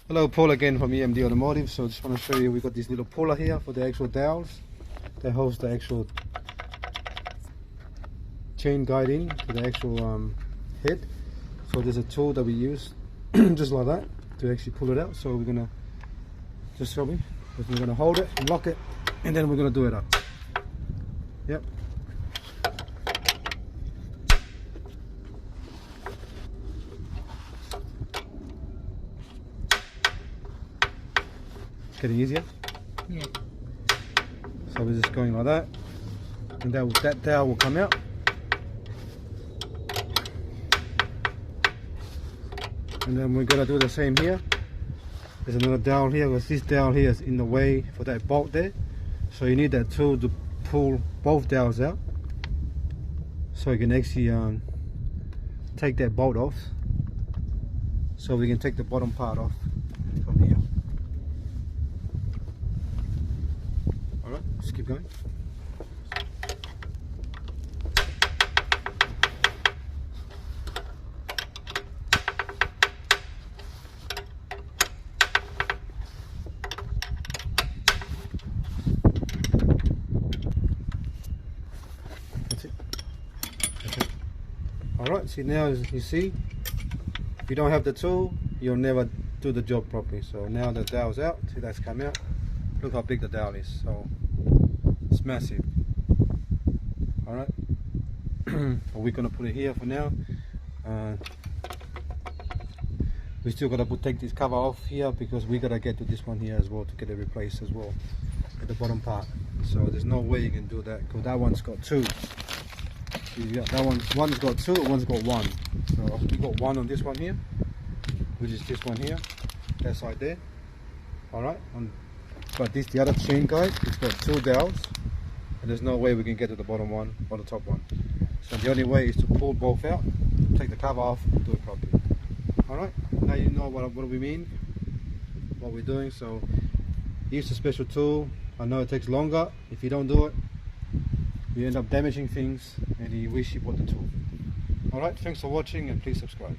Hello, Paul again from EMD Automotive. So just want to show you, we got this little puller here for the actual dowels that holds the actual chain guide in to the actual head. So there's a tool that we use just like that to actually pull it out. So we're gonna just show me. We're gonna hold it, lock it, and then we're gonna do it up. Yep. Getting easier. Yeah. So we're just going like that, and that dowel will come out. And then we're gonna do the same here. There's another dowel here, because this dowel here is in the way for that bolt there. So you need that tool to pull both dowels out, so you can actually take that bolt off. So we can take the bottom part off from here. Alright, just keep going. That's it. That's it. Alright, see now, as you see, if you don't have the tool, you'll never do the job properly. So now the dowel's out, see that's come out. Look how big the dowel is, so it's massive. Alright, but we're gonna put it here for now. We still gotta take this cover off here, because we gotta get to this one here as well to get it replaced as well at the bottom part. So there's no way you can do that, because that one's got two. So you got that one's got two, one's got one. So we got one on this one here, which is this one here, that side there. Alright, but the other chain guide, it's got two dowels, and there's no way we can get to the bottom one or the top one. So the only way is to pull both out, take the cover off, and do it properly. Alright, now you know what we mean, what we're doing. So use a special tool. I know it takes longer. If you don't do it, you end up damaging things, and you wish you bought the tool. Alright, thanks for watching, and please subscribe.